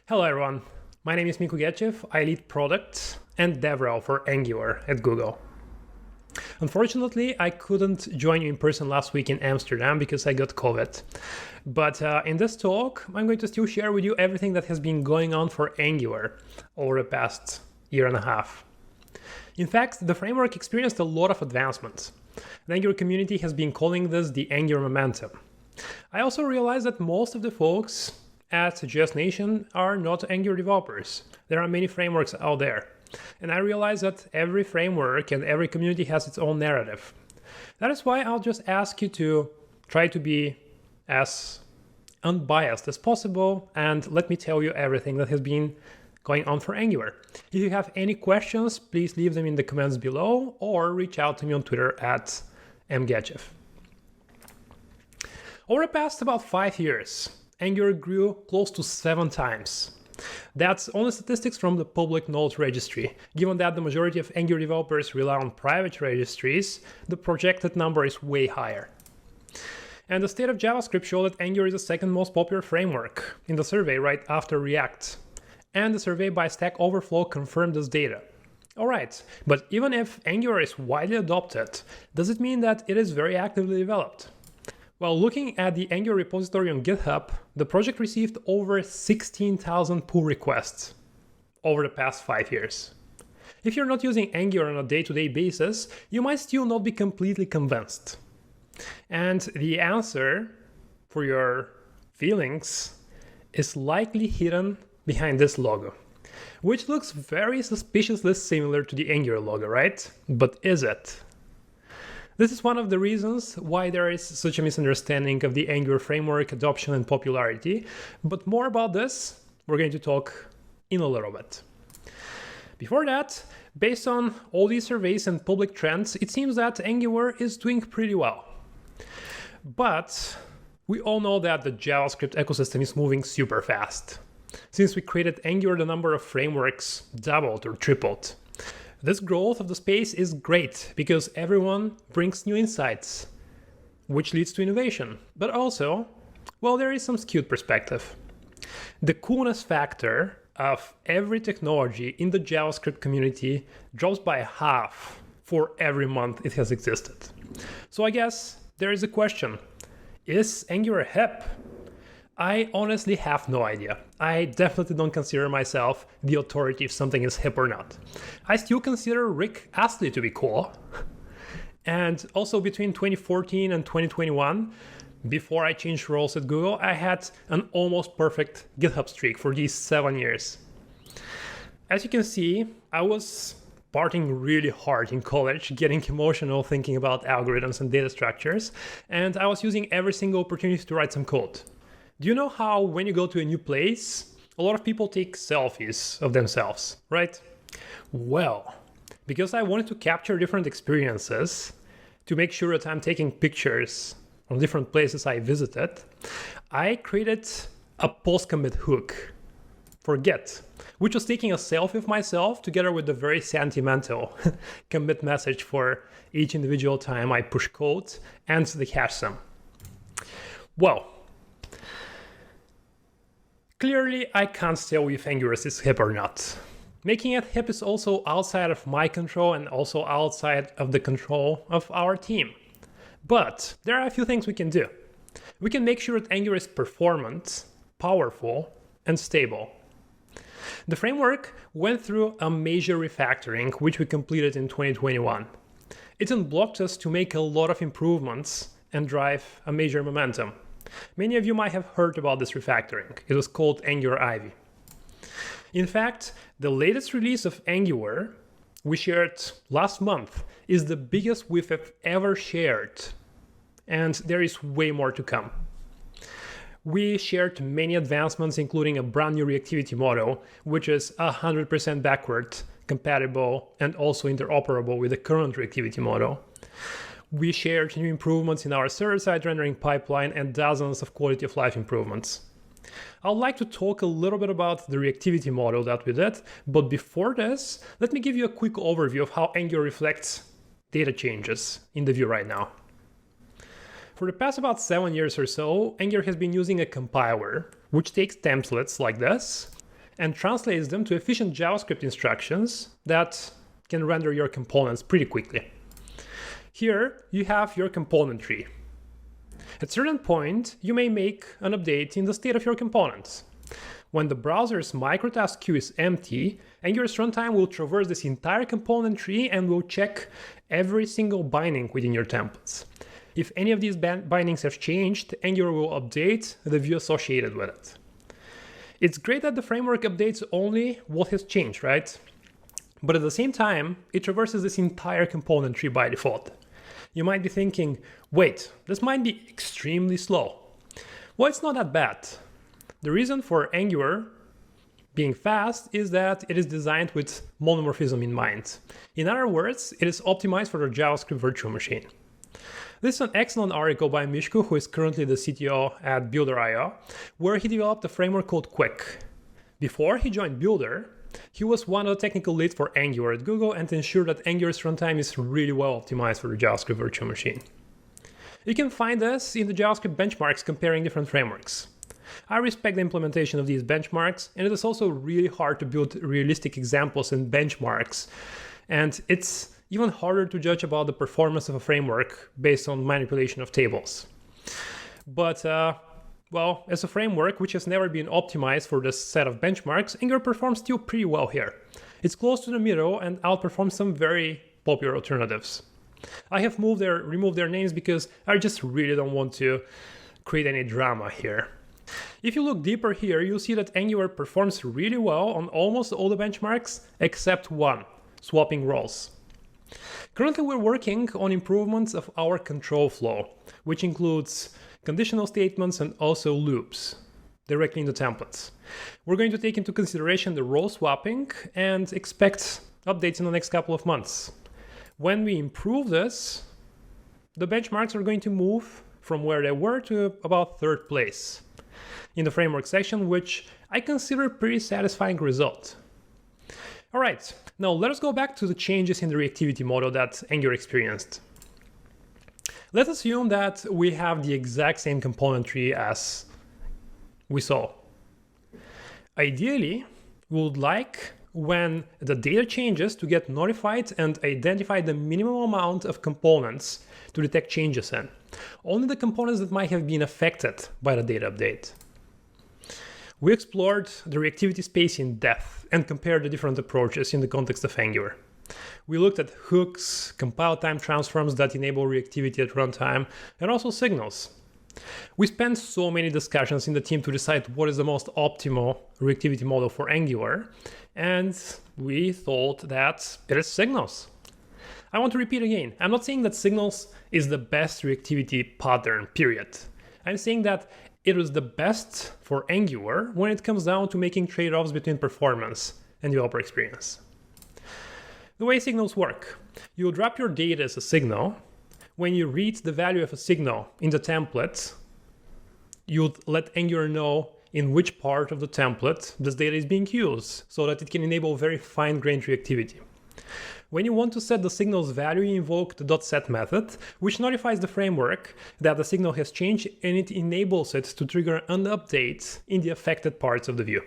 Hello everyone, my name is Minko Gechev. I lead product and DevRel for Angular at Google. Unfortunately, I couldn't join you in person last week in Amsterdam because I got COVID. But in this talk, I'm going to still share with you everything that has been going on for Angular over the past year and a half. In fact, the framework experienced a lot of advancements. The Angular community has been calling this the Angular momentum. I also realized that most of the folks at JSNation are not Angular developers. There are many frameworks out there. And I realized that every framework and every community has its own narrative. That is why I'll just ask you to try to be as unbiased as possible and let me tell you everything that has been going on for Angular. If you have any questions, please leave them in the comments below or reach out to me on Twitter at mgechev. Over the past about 5 years, Angular grew close to 7 times. That's only statistics from the public node registry. Given that the majority of Angular developers rely on private registries, the projected number is way higher. And the state of JavaScript showed that Angular is the second most popular framework in the survey right after React. And the survey by Stack Overflow confirmed this data. Alright, but even if Angular is widely adopted, does it mean that it is very actively developed? Well, looking at the Angular repository on GitHub, the project received over 16,000 pull requests over the past 5 years. If you're not using Angular on a day-to-day basis, you might still not be completely convinced. And the answer for your feelings is likely hidden behind this logo, which looks very suspiciously similar to the Angular logo, right? But is it? This is one of the reasons why there is such a misunderstanding of the Angular framework adoption and popularity, but more about this we're going to talk in a little bit. Before that, based on all these surveys and public trends, it seems that Angular is doing pretty well. But we all know that the JavaScript ecosystem is moving super fast. Since we created Angular, the number of frameworks doubled or tripled. This growth of the space is great because everyone brings new insights, which leads to innovation. But also, well, there is some skewed perspective. The coolness factor of every technology in the JavaScript community drops by half for every month it has existed. So I guess there is a question. Is Angular hip? I honestly have no idea. I definitely don't consider myself the authority if something is hip or not. I still consider Rick Astley to be cool. And also between 2014 and 2021, before I changed roles at Google, I had an almost perfect GitHub streak for these 7 years. As you can see, I was partying really hard in college, getting emotional thinking about algorithms and data structures, and I was using every single opportunity to write some code. Do you know how when you go to a new place, a lot of people take selfies of themselves, right? Well, because I wanted to capture different experiences to make sure that I'm taking pictures from different places I visited, I created a post-commit hook for Git, which was taking a selfie of myself together with a very sentimental commit message for each individual time I push code and the hash sum. Well, clearly, I can't tell if Angular is hip or not. Making it hip is also outside of my control and also outside of the control of our team. But there are a few things we can do. We can make sure that Angular is performant, powerful, and stable. The framework went through a major refactoring, which we completed in 2021. It unblocked us to make a lot of improvements and drive a major momentum. Many of you might have heard about this refactoring. It was called Angular Ivy. In fact, the latest release of Angular we shared last month is the biggest we've ever shared, and there is way more to come. We shared many advancements, including a brand new reactivity model, which is 100% backward compatible and also interoperable with the current reactivity model. We shared new improvements in our server-side rendering pipeline and dozens of quality of life improvements. I'd like to talk a little bit about the reactivity model that we did, but before this, let me give you a quick overview of how Angular reflects data changes in the view right now. For the past about 7 years or so, Angular has been using a compiler, which takes templates like this and translates them to efficient JavaScript instructions that can render your components pretty quickly. Here you have your component tree. At a certain point, you may make an update in the state of your components. When the browser's microtask queue is empty, Angular's runtime will traverse this entire component tree and will check every single binding within your templates. If any of these bindings have changed, Angular will update the view associated with it. It's great that the framework updates only what has changed, right? But at the same time, it traverses this entire component tree by default. You might be thinking, wait, this might be extremely slow. Well, it's not that bad. The reason for Angular being fast is that it is designed with monomorphism in mind. In other words, it is optimized for the JavaScript virtual machine. This is an excellent article by Minko, who is currently the CTO at Builder.io, where he developed a framework called Quick. Before he joined Builder, he was one of the technical leads for Angular at Google and ensured that Angular's runtime is really well optimized for the JavaScript virtual machine. You can find this in the JavaScript benchmarks comparing different frameworks. I respect the implementation of these benchmarks, and it is also really hard to build realistic examples and benchmarks. And it's even harder to judge about the performance of a framework based on manipulation of tables. But, well, as a framework which has never been optimized for this set of benchmarks, Angular performs still pretty well here. It's close to the middle and outperforms some very popular alternatives. I have removed their names because I just really don't want to create any drama here. If you look deeper here, you'll see that Angular performs really well on almost all the benchmarks except one, swapping roles. Currently, we're working on improvements of our control flow, which includes conditional statements and also loops directly in the templates. We're going to take into consideration the role swapping and expect updates in the next couple of months. When we improve this, the benchmarks are going to move from where they were to about third place in the framework section, which I consider a pretty satisfying result. All right, now let us go back to the changes in the reactivity model that Angular experienced. Let's assume that we have the exact same component tree as we saw. Ideally, we would like when the data changes to get notified and identify the minimum amount of components to detect changes in. Only the components that might have been affected by the data update. We explored the reactivity space in depth and compared the different approaches in the context of Angular. We looked at hooks, compile time transforms that enable reactivity at runtime, and also signals. We spent so many discussions in the team to decide what is the most optimal reactivity model for Angular, and we thought that it is signals. I want to repeat again, I'm not saying that signals is the best reactivity pattern, period. I'm saying that it was the best for Angular when it comes down to making trade-offs between performance and developer experience. The way signals work, you'll drop your data as a signal. When you read the value of a signal in the template, you'll let Angular know in which part of the template this data is being used so that it can enable very fine-grained reactivity. When you want to set the signal's value, you invoke the .set method, which notifies the framework that the signal has changed and it enables it to trigger an update in the affected parts of the view.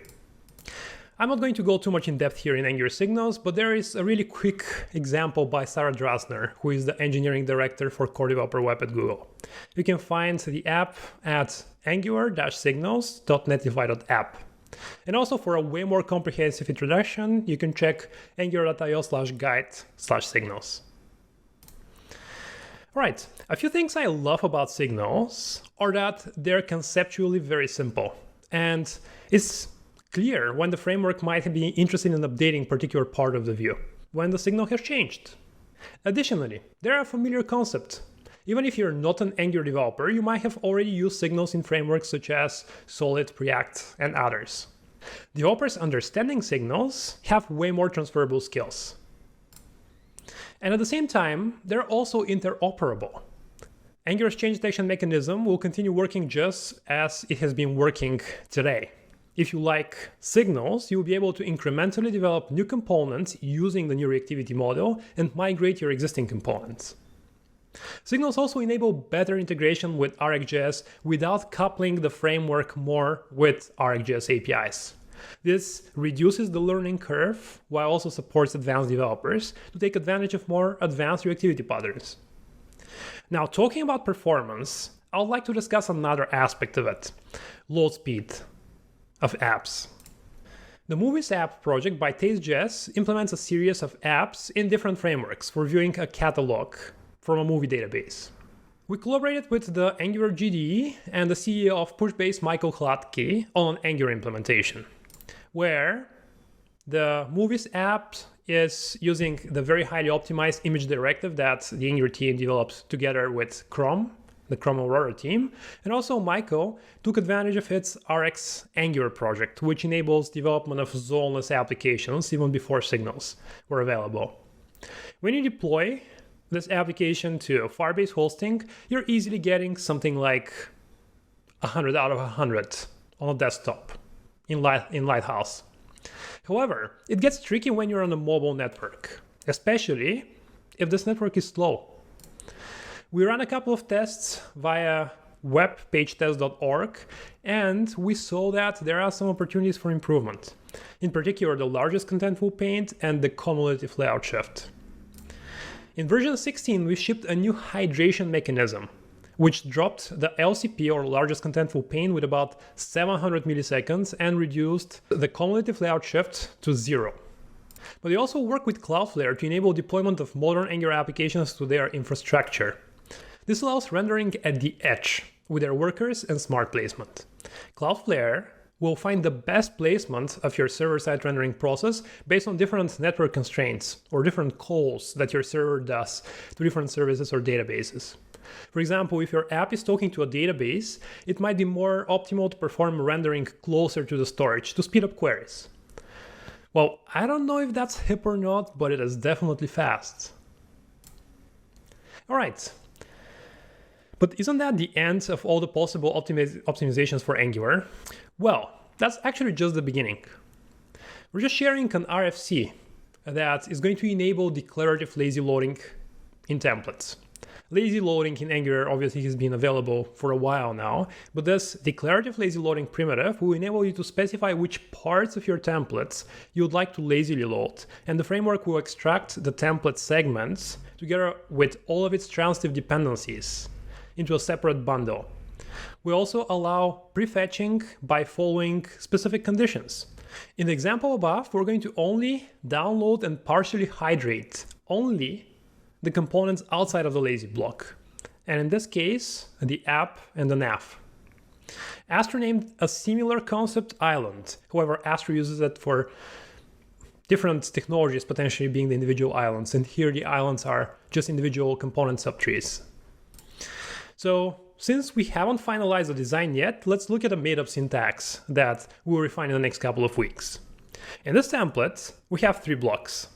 I'm not going to go too much in depth here in Angular signals, but there is a really quick example by Sarah Drasner, who is the engineering director for Core Developer Web at Google. You can find the app at angular-signals.netlify.app. And also for a way more comprehensive introduction, you can check angular.io/guide/signals. All right, a few things I love about signals are that they're conceptually very simple. And it's clear when the framework might be interested in updating a particular part of the view, when the signal has changed. Additionally, they're a familiar concept. Even if you're not an Angular developer, you might have already used signals in frameworks such as Solid, React, and others. Developers understanding signals have way more transferable skills. And at the same time, they're also interoperable. Angular's change detection mechanism will continue working just as it has been working today. If you like signals, you'll be able to incrementally develop new components using the new reactivity model and migrate your existing components. Signals also enable better integration with RxJS without coupling the framework more with RxJS APIs. This reduces the learning curve while also supports advanced developers to take advantage of more advanced reactivity patterns. Now, talking about performance, I would like to discuss another aspect of it: load speed of apps. The Movies app project by Taste.js implements a series of apps in different frameworks for viewing a catalog from a movie database. We collaborated with the Angular GDE and the CEO of Pushbase, Michael Gechev, on an Angular implementation, where the Movies app is using the very highly optimized image directive that the Angular team developed together with Chrome, the Chrome Aurora team, and also Michael took advantage of its RX Angular project, which enables development of zoneless applications even before signals were available. When you deploy this application to Firebase hosting, you're easily getting something like 100 out of 100 on a desktop in Lighthouse. However, it gets tricky when you're on a mobile network, especially if this network is slow. We ran a couple of tests via webpagetest.org, and we saw that there are some opportunities for improvement. In particular, the largest contentful paint and the cumulative layout shift. In version 16, we shipped a new hydration mechanism, which dropped the LCP, or largest contentful paint, with about 700 milliseconds and reduced the cumulative layout shift to 0. But they also work with Cloudflare to enable deployment of modern Angular applications to their infrastructure. This allows rendering at the edge with their workers and smart placement. Cloudflare will find the best placement of your server-side rendering process based on different network constraints or different calls that your server does to different services or databases. For example, if your app is talking to a database, it might be more optimal to perform rendering closer to the storage to speed up queries. Well, I don't know if that's hip or not, but it is definitely fast. All right. But isn't that the end of all the possible optimizations for Angular? Well, that's actually just the beginning. We're just sharing an RFC that is going to enable declarative lazy loading in templates. Lazy loading in Angular obviously has been available for a while now, but this declarative lazy loading primitive will enable you to specify which parts of your templates you would like to lazily load, and the framework will extract the template segments together with all of its transitive dependencies into a separate bundle. We also allow prefetching by following specific conditions. In the example above, we're going to only download and partially hydrate only the components outside of the lazy block, and in this case, the app and the nav. Astro named a similar concept island. However, Astro uses it for different technologies, potentially being the individual islands, and here the islands are just individual component subtrees. So since we haven't finalized the design yet, let's look at a made-up syntax that we'll refine in the next couple of weeks. In this template, we have 3 blocks.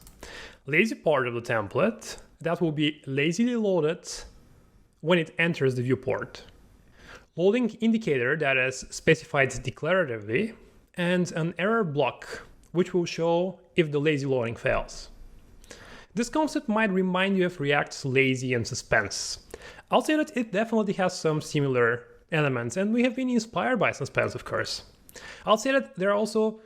Lazy part of the template, that will be lazily loaded when it enters the viewport. Loading indicator that is specified declaratively, and an error block, which will show if the lazy loading fails. This concept might remind you of React's lazy and suspense. I'll say that it definitely has some similar elements, and we have been inspired by suspense, of course. I'll say that there are also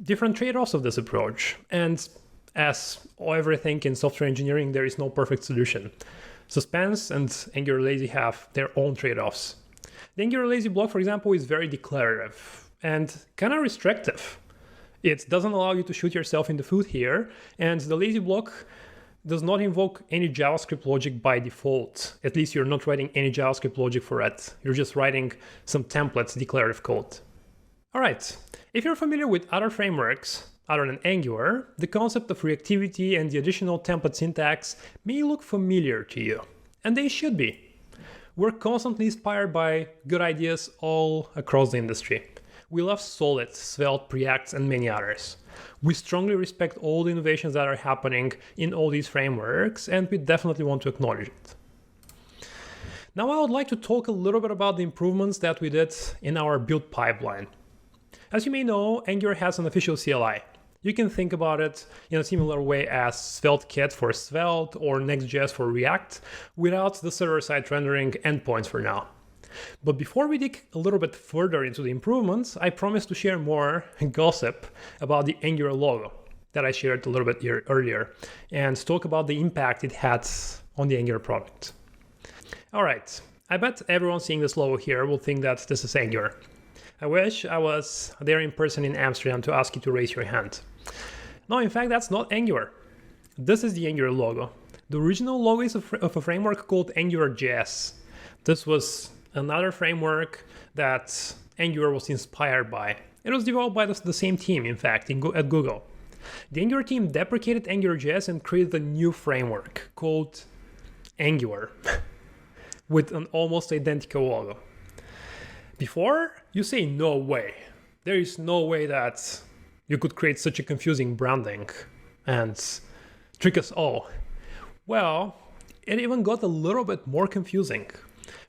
different trade-offs of this approach, and as everything in software engineering, there is no perfect solution. Suspense and Angular Lazy have their own trade-offs. The Angular Lazy block, for example, is very declarative and kind of restrictive. It doesn't allow you to shoot yourself in the foot here, and the lazy block does not invoke any JavaScript logic by default. At least you're not writing any JavaScript logic for it. You're just writing some templates declarative code. All right, if you're familiar with other frameworks other than Angular, the concept of reactivity and the additional template syntax may look familiar to you, and they should be. We're constantly inspired by good ideas all across the industry. We love Solid, Svelte, Preact, and many others. We strongly respect all the innovations that are happening in all these frameworks, and we definitely want to acknowledge it. Now I would like to talk a little bit about the improvements that we did in our build pipeline. As you may know, Angular has an official CLI. You can think about it in a similar way as SvelteKit for Svelte or Next.js for React, without the server-side rendering endpoints for now. But before we dig a little bit further into the improvements, I promised to share more gossip about the Angular logo that I shared a little bit earlier and talk about the impact it had on the Angular product. All right, I bet everyone seeing this logo here will think that this is Angular. I wish I was there in person in Amsterdam to ask you to raise your hand. No, in fact, that's not Angular. This is the Angular logo. The original logo is of a framework called AngularJS. This was another framework that Angular was inspired by. It was developed by the same team, in fact, at Google. The Angular team deprecated AngularJS and created a new framework called Angular with an almost identical logo. Before, you say no way. There is no way that you could create such a confusing branding and trick us all. Well, it even got a little bit more confusing.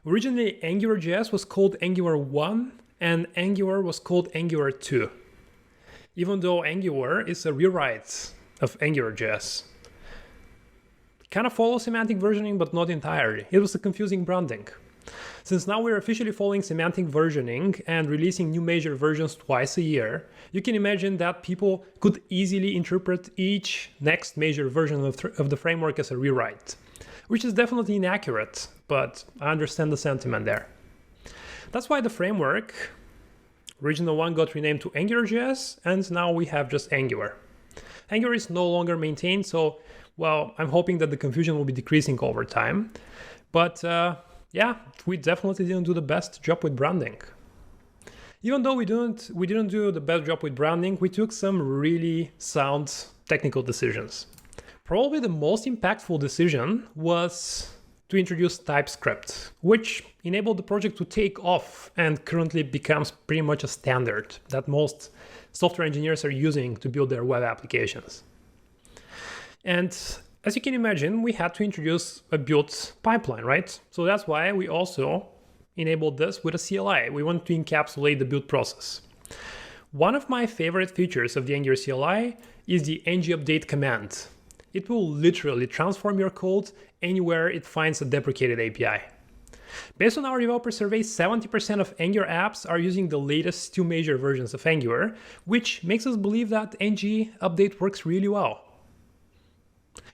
Originally, AngularJS was called Angular 1 and Angular was called Angular 2, even though Angular is a rewrite of AngularJS. Kind of follows semantic versioning, but not entirely. It was a confusing branding. Since now we're officially following semantic versioning and releasing new major versions twice a year, you can imagine that people could easily interpret each next major version of the framework as a rewrite, which is definitely inaccurate, but I understand the sentiment there. That's why the framework, original one, got renamed to AngularJS, and now we have just Angular. Angular is no longer maintained, so, well, I'm hoping that the confusion will be decreasing over time. But yeah, we definitely didn't do the best job with branding. Even though we didn't do the best job with branding, we took some really sound technical decisions. Probably the most impactful decision was to introduce TypeScript, which enabled the project to take off and currently becomes pretty much a standard that most software engineers are using to build their web applications. And as you can imagine, we had to introduce a build pipeline, right? So that's why we also enabled this with a CLI. We want to encapsulate the build process. One of my favorite features of the Angular CLI is the ng-update command. It will literally transform your code anywhere it finds a deprecated API. Based on our developer survey, 70% of Angular apps are using the latest two major versions of Angular, which makes us believe that ng-update works really well.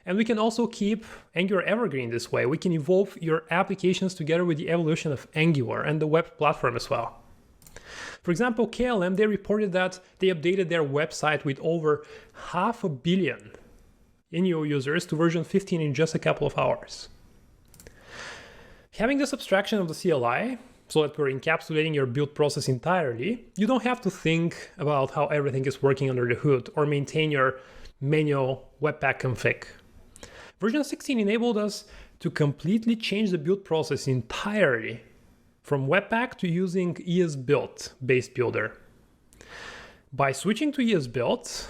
And we can also keep Angular evergreen this way. We can evolve your applications together with the evolution of Angular and the web platform as well. For example, KLM, they reported that they updated their website with over 500 million new users to version 15 in just a couple of hours. Having this abstraction of the CLI, so that we're encapsulating your build process entirely, you don't have to think about how everything is working under the hood or maintain your manual webpack config. Version 16 enabled us to completely change the build process entirely from Webpack to using ESBuild based builder. By switching to ESBuild,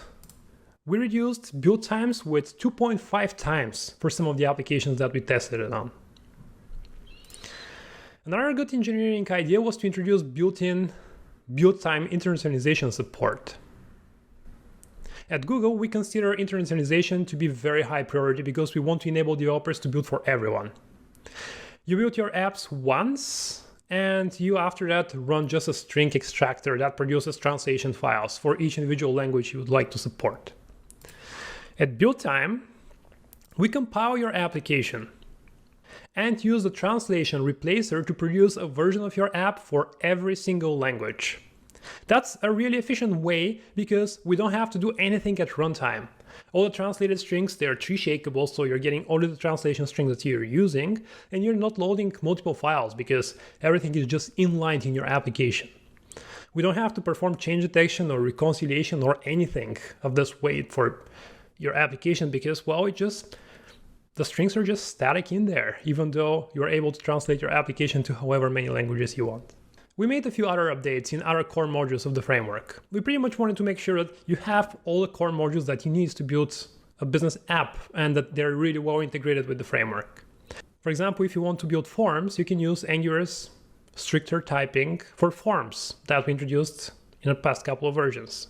we reduced build times with 2.5 times for some of the applications that we tested it on. Another good engineering idea was to introduce built-in build time internationalization support. At Google, we consider internationalization to be very high priority because we want to enable developers to build for everyone. You build your apps once, and you after that run just a string extractor that produces translation files for each individual language you would like to support. At build time, we compile your application and use the translation replacer to produce a version of your app for every single language. That's a really efficient way because we don't have to do anything at runtime. All the translated strings, they're tree shakeable, so you're getting only the translation string that you're using, and you're not loading multiple files because everything is just inlined in your application. We don't have to perform change detection or reconciliation or anything of this weight for your application because, well, the strings are just static in there, even though you're able to translate your application to however many languages you want. We made a few other updates in other core modules of the framework. We pretty much wanted to make sure that you have all the core modules that you need to build a business app and that they're really well integrated with the framework. For example, if you want to build forms, you can use Angular's stricter typing for forms that we introduced in the past couple of versions.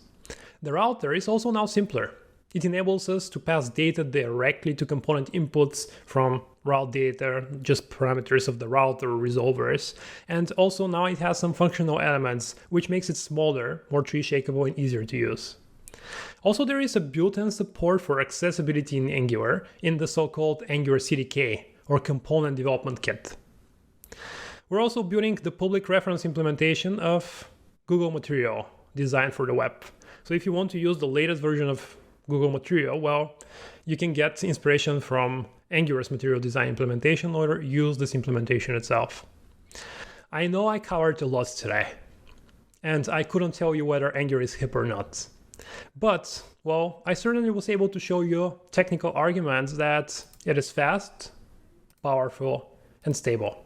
The router is also now simpler. It enables us to pass data directly to component inputs from route data, just parameters of the router resolvers. And also now it has some functional elements, which makes it smaller, more tree shakeable, and easier to use. Also, there is a built-in support for accessibility in Angular in the so-called Angular CDK, or Component Development Kit. We're also building the public reference implementation of Google Material, designed for the web. So if you want to use the latest version of Google Material, well, you can get inspiration from Angular's material design implementation or use this implementation itself. I know I covered a lot today, and I couldn't tell you whether Angular is hip or not. But, well, I certainly was able to show you technical arguments that it is fast, powerful, and stable.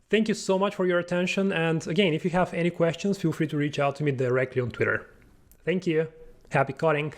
Thank you so much for your attention, and again, if you have any questions, feel free to reach out to me directly on Twitter. Thank you. Happy coding.